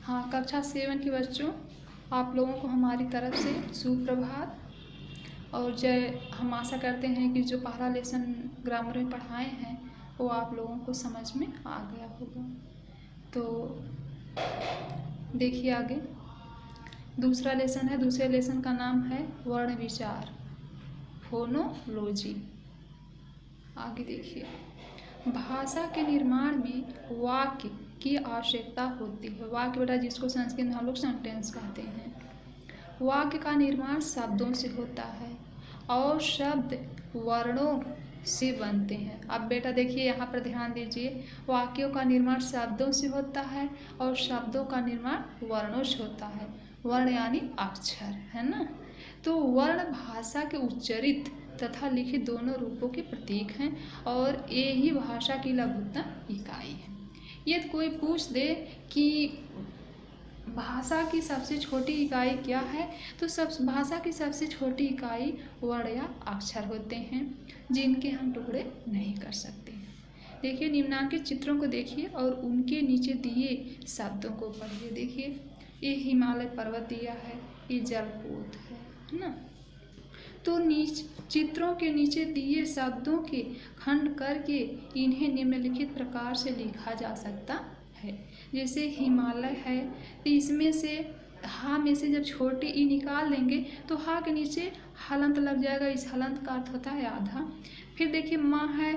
हाँ, कक्षा 7 के बच्चों, आप लोगों को हमारी तरफ से सुप्रभात और जय। हम आशा करते हैं कि जो पहला लेसन ग्रामर में पढ़ाए हैं वो आप लोगों को समझ में आ गया होगा। तो देखिए आगे दूसरा लेसन है। दूसरे लेसन का नाम है वर्ण विचार, फोनोलॉजी। आगे देखिए, भाषा के निर्माण में वाक्य की आवश्यकता होती है। वाक्य बेटा जिसको संस्कृत में हम लोग सेंटेंस कहते हैं। वाक्य का निर्माण शब्दों से होता है और शब्द वर्णों से बनते हैं। अब बेटा देखिए यहाँ पर ध्यान दीजिए, वाक्यों का निर्माण शब्दों से होता है और शब्दों का निर्माण वर्णों से होता है। वर्ण यानी अक्षर, है ना। तो वर्ण भाषा के उच्चरित तथा लिखित दोनों रूपों के प्रतीक हैं और ये ही भाषा की लघुत्तम इकाई है। यदि कोई पूछ दे कि भाषा की सबसे छोटी इकाई क्या है, तो भाषा की सबसे छोटी इकाई वर्ण या अक्षर होते हैं जिनके हम टुकड़े नहीं कर सकते। देखिए निम्नांकित चित्रों को देखिए और उनके नीचे दिए शब्दों को पढ़िए। देखिए ये हिमालय पर्वत दिया है, ये जलपोत है ना। तो चित्रों के नीचे दिए शब्दों के खंड करके इन्हें निम्नलिखित प्रकार से लिखा जा सकता है। जैसे हिमालय है, तो इसमें से हा में से जब छोटी ई निकाल देंगे तो हा के नीचे हलंत लग जाएगा। इस हलंत का अर्थ होता है आधा। फिर देखिए माँ है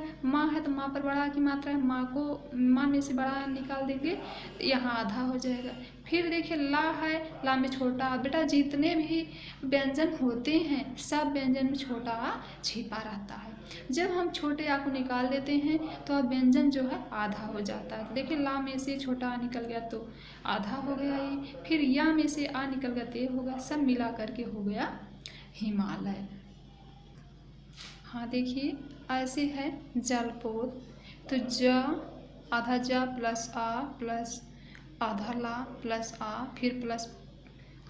तो माँ पर बड़ा की मात्रा है, माँ में से बड़ा निकाल देंगे तो यहाँ आधा हो जाएगा। फिर देखिए ला है, ला में छोटा आ। बेटा जितने भी व्यंजन होते हैं सब व्यंजन में छोटा आ छिपा रहता है। जब हम छोटे आ को निकाल देते हैं तो अब व्यंजन जो है आधा हो जाता है। देखिए ला में से छोटा आ निकल गया तो आधा हो गया ये। फिर या में से आ निकल गया तो होगा, सब मिला करके हो गया हिमालय। हाँ देखिए ऐसे है जलपोत। तो ज आधा ज प्लस आ प्लस आधा ला प्लस आ फिर प्लस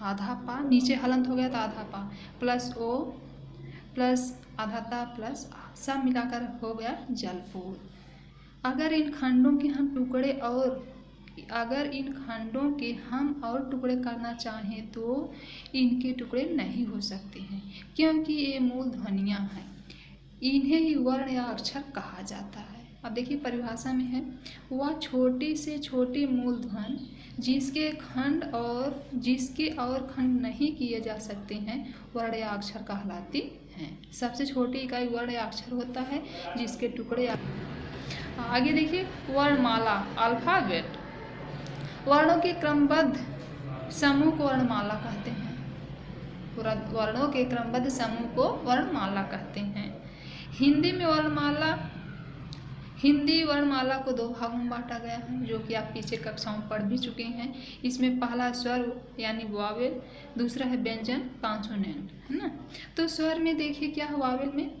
आधा पा, नीचे हलंत हो गया तो आधा पा प्लस ओ प्लस आधा ता प्लस आ, सब मिलाकर हो गया जलपोत। अगर इन खंडों के हम और टुकड़े करना चाहें तो इनके टुकड़े नहीं हो सकते हैं क्योंकि ये मूल ध्वनियाँ हैं। इन्हें ही वर्ण या अक्षर कहा जाता है। अब देखिए परिभाषा में है, वह छोटी से छोटी मूल ध्वनि जिसके और खंड नहीं किए जा सकते हैं वर्ण या अक्षर कहलाती हैं। सबसे छोटी इकाई वर्ण या अक्षर होता है जिसके टुकड़े। आगे देखिए वर्णमाला, अल्फाबेट। वर्णों के क्रमबद्ध समूह को वर्णमाला कहते हैं। वर्णों के क्रमबद्ध समूह को वर्णमाला कहते हैं। हिंदी वर्णमाला को 2 भागों में बांटा गया है जो कि आप पीछे कक्षाओं में पढ़ भी चुके हैं। इसमें पहला स्वर यानी वावेल, दूसरा है व्यंजन कॉन्सोनेंट, है ना। तो स्वर में देखिए क्या है, वावेल में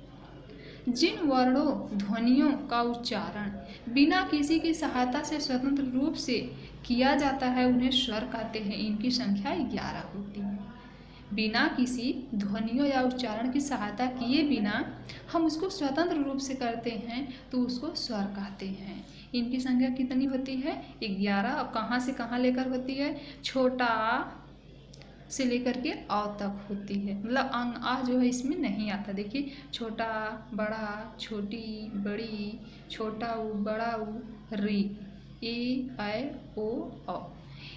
जिन वर्णों ध्वनियों का उच्चारण बिना किसी की सहायता से स्वतंत्र रूप से किया जाता है उन्हें स्वर कहते हैं। इनकी संख्या 11 होती है। बिना किसी ध्वनियों या उच्चारण की सहायता किए बिना हम उसको स्वतंत्र रूप से करते हैं तो उसको स्वर कहते हैं। इनकी संख्या कितनी होती है, 11। अब कहाँ से कहाँ लेकर होती है, छोटा आ से लेकर के अ तक होती है। मतलब अंग आ जो है इसमें नहीं आता। देखिए छोटा आ, बड़ा आ, छोटी बड़ी, छोटा ऊ बड़ा ऊ, री, ए ऐ ओ औ,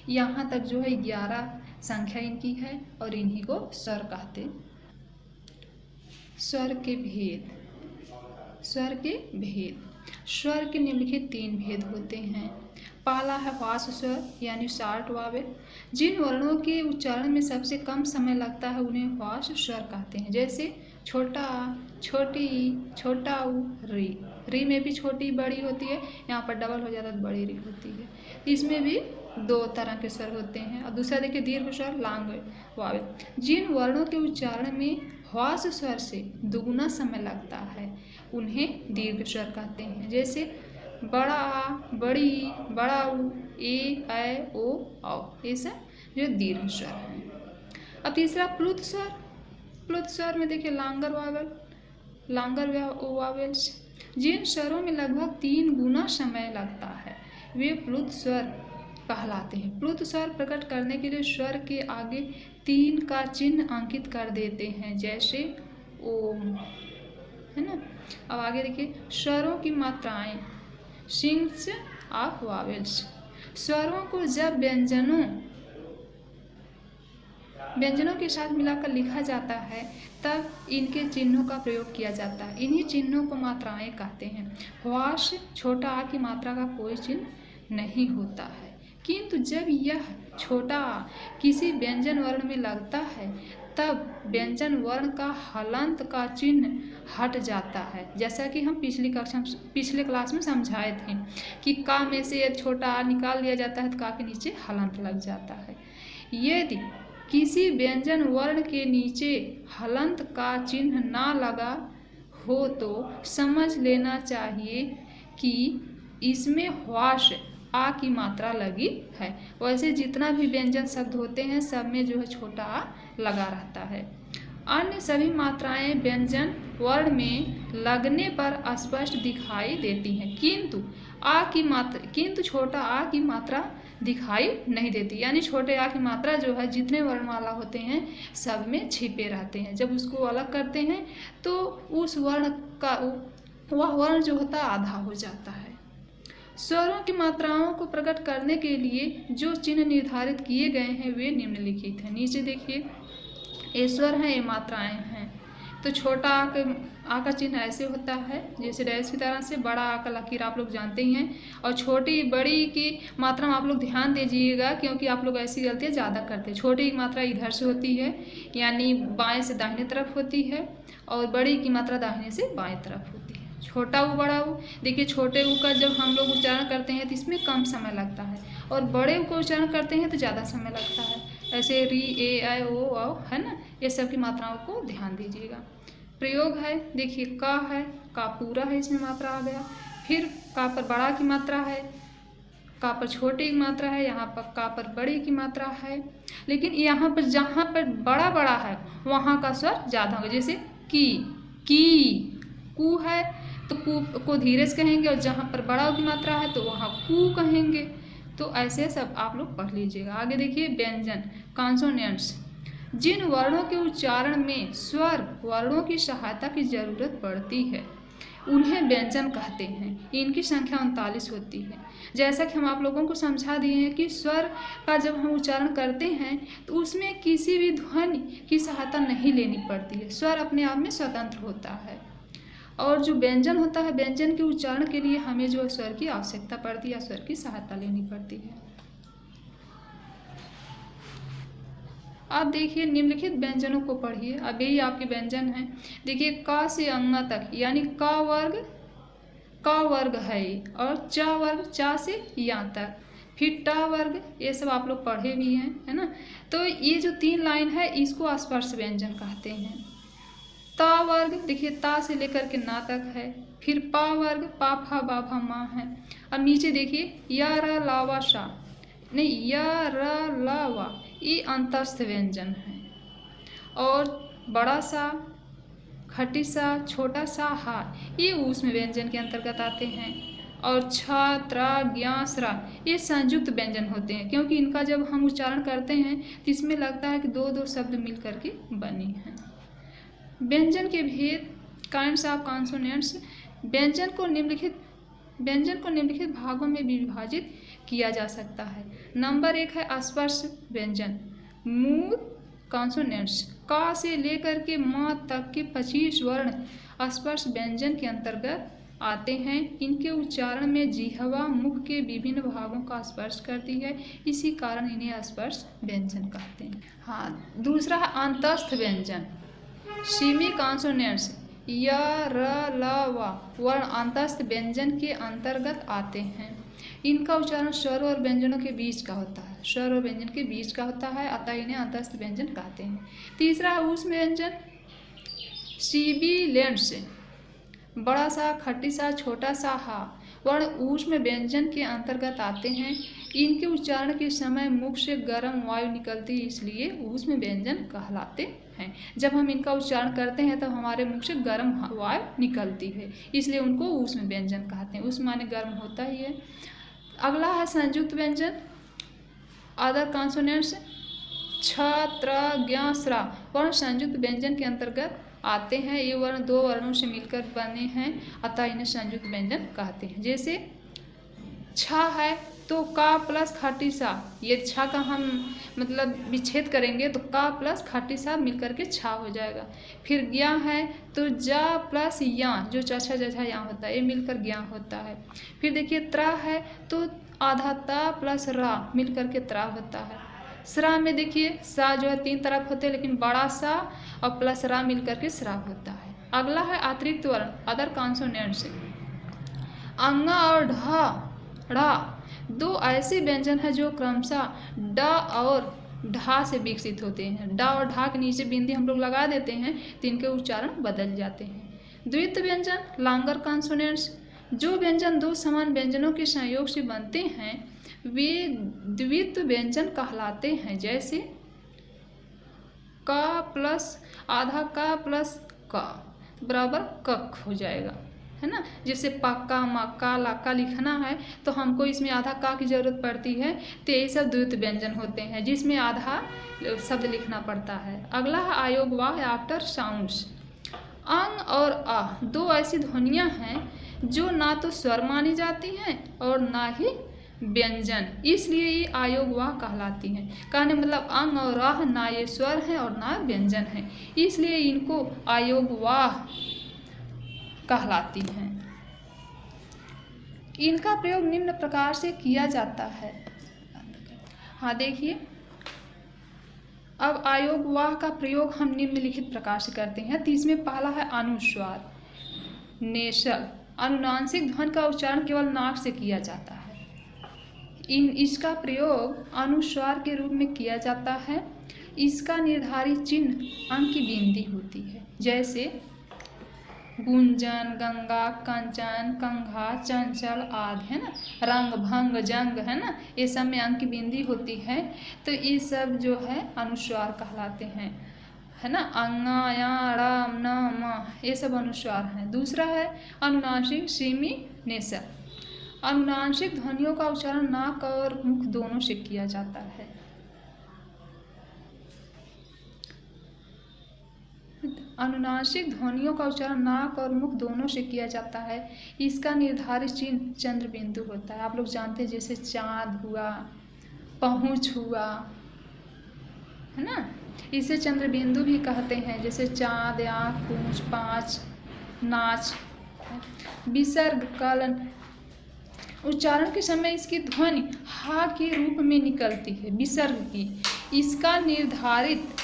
यहाँ तक जो है 11 संख्या इनकी है और इन्हीं को स्वर कहते। स्वर के भेद। स्वर के निम्नलिखित 3 भेद होते हैं। पहला है ह्रास स्वर यानी शॉर्ट वावेल। जिन वर्णों के उच्चारण में सबसे कम समय लगता है उन्हें ह्रास स्वर कहते हैं। जैसे छोटा आ, छोटी ई, छोटा ऊ, री में भी छोटी बड़ी होती है, यहाँ पर डबल हो जाता है तो बड़ी री होती है। इसमें भी 2 तरह के स्वर होते हैं। और दूसरा देखिए दीर्घ स्वर लॉन्ग वावेल। जिन वर्णों के उच्चारण में ह्रास स्वर से दुगुना समय लगता है उन्हें दीर्घ स्वर कहते हैं। जैसे बड़ा आ, बड़ी, बड़ा ऊ, ए ऐ ओ औ, ये सब जो दीर्घ स्वर हैं। अब तीसरा प्लुत स्वर। प्लुत स्वर में देखिए लांगर वावेल्स। जिन स्वरों में लगभग 3 गुना समय लगता है वे प्लुत स्वर कहलाते हैं। प्लुत स्वर प्रकट करने के लिए स्वर के आगे 3 का चिन्ह अंकित कर देते हैं, जैसे ओम, है ना। अब आगे देखिए, स्वरों की मात्राएं, सिंग्स ऑफ वावेल्स। स्वरों को जब व्यंजनों के साथ मिलाकर लिखा जाता है तब इनके चिन्हों का प्रयोग किया जाता है। इन्हीं चिन्हों को मात्राएं कहते हैं। ह्वास छोटा आ की मात्रा का कोई चिन्ह नहीं होता है, किंतु जब यह छोटा आ किसी व्यंजन वर्ण में लगता है तब व्यंजन वर्ण का हलंत का चिन्ह हट जाता है। जैसा कि हम पिछले क्लास में समझाए थे कि का में से छोटा आ निकाल दिया जाता है तो का के नीचे हलंत लग जाता है। यदि किसी व्यंजन वर्ण के नीचे हलंत का चिन्ह ना लगा हो तो समझ लेना चाहिए कि इसमें ह्वास आ की मात्रा लगी है। वैसे जितना भी व्यंजन शब्द होते हैं सब में जो है छोटा आ लगा रहता है। अन्य सभी मात्राएं व्यंजन वर्ण में लगने पर स्पष्ट दिखाई देती हैं, किंतु छोटा आ की मात्रा दिखाई नहीं देती। यानी छोटे आ की मात्रा जो है जितने वर्णमाला होते हैं सब में छिपे रहते हैं। जब उसको अलग करते हैं तो उस वर्ण का वह वर्ण जो होता है आधा हो जाता है। स्वरों की मात्राओं को प्रकट करने के लिए जो चिन्ह निर्धारित किए गए हैं वे निम्नलिखित हैं। नीचे देखिए, ये स्वर हैं, ये मात्राएं हैं। तो छोटा आ का चिन्ह ऐसे होता है जैसे डैश की तरह से, बड़ा आ का लकीर आप लोग जानते ही हैं। और छोटी बड़ी की मात्रा में आप लोग ध्यान दीजिएगा, क्योंकि आप लोग ऐसी गलतियाँ ज़्यादा करते हैं। छोटी की मात्रा इधर से होती है, यानी बाएं से दाहिने तरफ होती है, और बड़ी की मात्रा दाहिने से बाएं तरफ होती है। छोटा ऊ बड़ा ऊ, देखिए छोटे ऊ का जब हम लोग उच्चारण करते हैं तो इसमें कम समय लगता है, और बड़े ऊ को उच्चारण करते हैं तो ज़्यादा समय लगता है। ऐसे री, ए, आई, ओ, औ, है ना, ये सब की मात्राओं को ध्यान दीजिएगा। प्रयोग है, देखिए का है, का पूरा है, इसमें मात्रा आ गया। फिर का पर बड़ा की मात्रा है, का पर छोटी की मात्रा है, यहाँ पर का पर बड़ी की मात्रा है। लेकिन यहाँ पर जहाँ पर बड़ा बड़ा है वहाँ का स्वर ज़्यादा होगा। जैसे की, कू है तो कू को धीरे से कहेंगे, और जहाँ पर बड़ा की मात्रा है तो वहाँ कू कहेंगे। तो ऐसे सब आप लोग पढ़ लीजिएगा। आगे देखिए, व्यंजन कॉन्सोनेंट्स। जिन वर्णों के उच्चारण में स्वर वर्णों की सहायता की जरूरत पड़ती है उन्हें व्यंजन कहते हैं। इनकी संख्या 39 होती है। जैसा कि हम आप लोगों को समझा दिए हैं कि स्वर का जब हम उच्चारण करते हैं तो उसमें किसी भी ध्वनि की सहायता नहीं लेनी पड़ती है। स्वर अपने आप में स्वतंत्र होता है। और जो व्यंजन होता है, व्यंजन के उच्चारण के लिए हमें जो स्वर की आवश्यकता पड़ती है या स्वर की सहायता लेनी पड़ती है। आप देखिए, निम्नलिखित व्यंजनों को पढ़िए। अब यही आपके व्यंजन हैं। देखिए, का से अंगा तक, यानी का वर्ग है, और चा वर्ग, चा से यहाँ तक। फिर टा वर्ग, ये सब आप लोग पढ़े भी हैं, है ना। तो ये जो 3 लाइन है इसको स्पर्श व्यंजन कहते हैं। ता वर्ग, देखिए ता से लेकर के ना तक है। फिर पा वर्ग, पा फा बा भा मा है। अब नीचे देखिए, या रा ला वा शा, नहीं, या रा ला वा, ये अंतस्थ व्यंजन है। और बड़ा सा, खटी सा, छोटा सा, हा, ये ऊष्म व्यंजन के अंतर्गत आते हैं। और छा, त्रा, ज्ञा, स्रा, ये संयुक्त व्यंजन होते हैं, क्योंकि इनका जब हम उच्चारण करते हैं तो इसमें लगता है कि 2-2 शब्द मिल करके बनी हैं। व्यंजन के भेद, काइंड्स ऑफ कॉन्सोनेंट्स। व्यंजन को निम्नलिखित भागों में विभाजित किया जा सकता है। नंबर 1 है स्पर्श व्यंजन, मूल कॉन्सोनेंट्स। का से लेकर के मा तक के 25 वर्ण स्पर्श व्यंजन के अंतर्गत आते हैं। इनके उच्चारण में जिह्वा मुख के विभिन्न भागों का स्पर्श करती है, इसी कारण इन्हें स्पर्श व्यंजन कहते हैं। हाँ, दूसरा है अंतस्थ व्यंजन, सेमी कॉन्सोनेंट्स। य, र, ल, व वर्ण अंतस्थ व्यंजन के अंतर्गत आते हैं। इनका उच्चारण स्वर और व्यंजनों के बीच का होता है, स्वर और व्यंजन के बीच का होता है, अतः इन्हें अंतस्थ व्यंजन कहते हैं। तीसरा है ऊष्म व्यंजन, सिबिलेंट्स। बड़ा सा, खट्टी सा, छोटा सा हा वर्ण ऊष्म व्यंजन के अंतर्गत आते हैं। इनके उच्चारण के समय मुख से गर्म वायु निकलती है, इसलिए ऊष्म व्यंजन कहलाते हैं। जब हम इनका उच्चारण करते हैं तब हमारे मुख से गर्म वायु निकलती है, इसलिए उनको ऊष्म व्यंजन कहते हैं। ऊष्म माने गर्म होता ही है। अगला है संयुक्त व्यंजन, अदर कॉन्सोनेंट्स छ, त्र, ज्ञ, स्रा वर्ण संयुक्त व्यंजन के अंतर्गत आते हैं। ये वर्ण दो वर्णों से मिलकर बने हैं, अतः इन्हें संयुक्त व्यंजन कहते हैं। जैसे छ है तो का प्लस खाटी सा, ये छा का हम मतलब विच्छेद करेंगे तो का प्लस खाटी सा मिलकर के छा हो जाएगा। फिर ज्ञा है तो जा प्लस या, जो चछा जछा यहाँ होता है, ये मिलकर ज्ञा होता है। फिर देखिए त्रा है तो आधा ता प्लस रा मिलकर के त्रा होता है। स्रा में देखिए सा जो है 3 तरफ होते हैं, लेकिन बड़ा सा और प्लस रा मिलकर के स्रा होता है। अगला है अतिरिक्त वर्ण अदर कॉन्सोनेंट्स। अंगा और ढा दो ऐसे व्यंजन हैं जो क्रमशः ड और ढा से विकसित होते हैं। ड और ढा के नीचे बिंदी हम लोग लगा देते हैं तो इनके उच्चारण बदल जाते हैं। द्वित्व व्यंजन लॉन्गर कॉन्सोनेंट्स, जो व्यंजन दो समान व्यंजनों के संयोग से बनते हैं वे द्वित्व व्यंजन कहलाते हैं। जैसे का प्लस आधा का प्लस का बराबर कक हो जाएगा, है ना। जैसे पक्का मक्का लाका लिखना है तो हमको इसमें आधा का की जरूरत पड़ती है, तो ये सब द्वित्व व्यंजन होते हैं जिसमें आधा शब्द लिखना पड़ता है। अगला है आयोग वाह आफ्टर साउंड्स। अंग और आ दो ऐसी ध्वनियाँ हैं जो ना तो स्वर मानी जाती हैं और ना ही व्यंजन, इसलिए ये आयोग वाह कहलाती हैं। कहने मतलब अंग और आह ना ये स्वर है और ना व्यंजन है, इसलिए इनको आयोग वाह कहलाती हैं। इनका प्रयोग निम्न प्रकार से किया जाता है। हाँ देखिए, अब आयोग वाह का प्रयोग हम निम्नलिखित प्रकार से करते हैं। तो इसमें पहला है अनुस्वार नेशल। अनुनासिक ध्वनि का उच्चारण केवल नाक से किया जाता है। इसका प्रयोग अनुस्वार के रूप में किया जाता है। इसका निर्धारित चिन्ह अंक की बिंदी होती है। जैसे गुंजन, गंगा, कंचन, कंघा, चंचल आदि, है ना। रंग, भंग, जंग, है ना, ये सब में अंक की बिंदी होती है। तो ये सब जो है अनुस्वार कहलाते हैं, है ना। अंगा, या, राम, न, म ये सब अनुस्वार हैं। दूसरा है अनुनासिक सिमी नेशल। अनुनासिक ध्वनियों का उच्चारण नाक और मुख दोनों से किया जाता है। अनुनासिक ध्वनियों का उच्चारण नाक और मुख दोनों से किया जाता है। इसका निर्धारित चिन्ह चंद्र बिंदु होता है। आप लोग जानते हैं जैसे चाँद हुआ, पहुँच हुआ, है ना, इसे चंद्र बिंदु भी कहते हैं। जैसे चाँद, आँख, पूंछ, पाँच, नाच। विसर्ग कलन उच्चारण के समय इसकी ध्वनि हा के रूप में निकलती है, विसर्ग की। इसका निर्धारित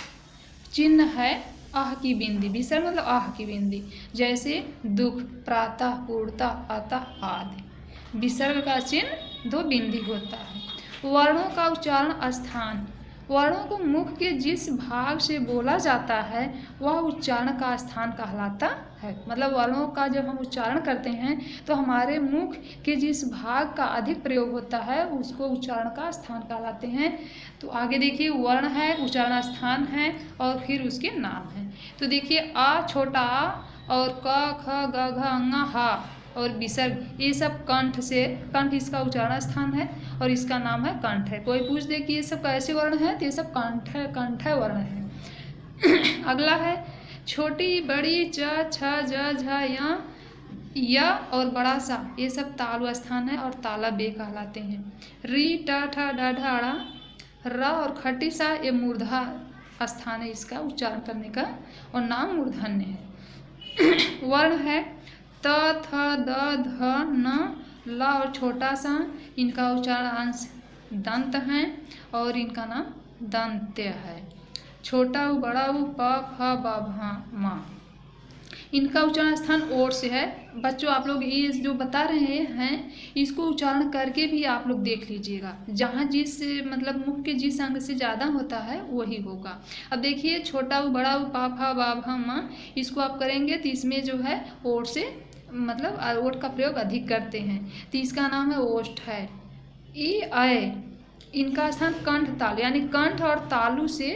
चिन्ह है आह की बिंदी। विसर्ग मतलब आह की बिंदी। जैसे दुख, प्रातः, पूर्णतः, अतः आदि। विसर्ग का चिन्ह 2 बिंदी होता है। वर्णों का उच्चारण स्थान। वर्णों को मुख के जिस भाग से बोला जाता है वह उच्चारण का स्थान कहलाता है। मतलब वर्णों का जब हम उच्चारण करते हैं तो हमारे मुख के जिस भाग का अधिक प्रयोग होता है उसको उच्चारण का स्थान कहलाते हैं। तो आगे देखिए, वर्ण है, उच्चारण स्थान है और फिर उसके नाम है। तो देखिए आ छोटा आ और क, ख, ग, घ, अंगा, हा और विसर्ग, ये सब कंठ से, कंठ इसका उच्चारण स्थान है और इसका नाम है कंठ है। कोई पूछ दे कि ये सब कैसे वर्ण है तो ये सब कंठ वर्ण है। अगला है छोटी, बड़ी, च, छ, ज, झ, या और बड़ा सा, ये सब तालु स्थान है और ताला बे कहलाते हैं। री, ट, ठ, ड, ढ, ड़, र और खटी सा ये मूर्धा स्थान है इसका उच्चारण करने का और नाम मूर्धन्य है। वर्ण है त, थ, द, ध, न, ल और छोटा सा, इनका उच्चारण अंश दंत हैं और इनका नाम दंत्य है। छोटा उ, बड़ा उ, प, फ, ब, भ, म, इनका उच्चारण स्थान ओर से है। बच्चों आप लोग ये जो बता रहे हैं इसको उच्चारण करके भी आप लोग देख लीजिएगा। जहाँ जिस मतलब मुख के जिस अंग से ज़्यादा होता है वही होगा। अब देखिए छोटा उ, बड़ा उ, पा, फा, बा, भा, म, इसको आप करेंगे तो इसमें जो है ओर से मतलब ओठ का प्रयोग अधिक करते हैं। तो इसका नाम है ओष्ठ है। ई, अय, इनका स्थान कंठ तालु यानी कंठ और तालु से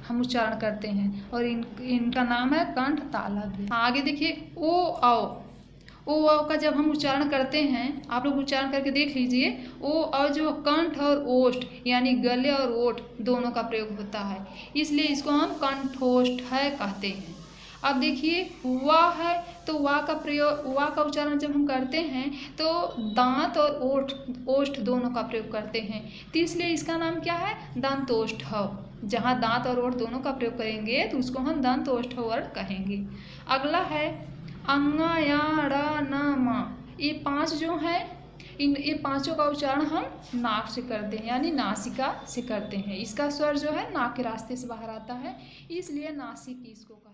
हम उच्चारण करते हैं और इनका नाम है कंठ तालव्य। आगे देखिए ओ, औ। ओ वाव का जब हम उच्चारण करते हैं, आप लोग उच्चारण करके देख लीजिए, ओ और जो कंठ और ओष्ठ यानी गले और ओठ दोनों का प्रयोग होता है, इसलिए इसको हम कंठोष्ठ है कहते हैं। अब देखिए वा है, तो वा का प्रयोग, वा का उच्चारण जब हम करते हैं तो दांत और ओष्ठ दोनों का प्रयोग करते हैं, तो इसलिए इसका नाम क्या है, दंतोष्ठ। जहाँ दांत और ओठ दोनों का प्रयोग करेंगे तो उसको हम दंतोष्ठ वर्ण कहेंगे। अगला है अंगा या ड़ न मा। ये 5 जो है, ये पांचों का उच्चारण हम नाक से करते हैं, यानी नासिका से करते हैं। इसका स्वर जो है नाक के रास्ते से बाहर आता है, इसलिए नासिक इसको कहते हैं।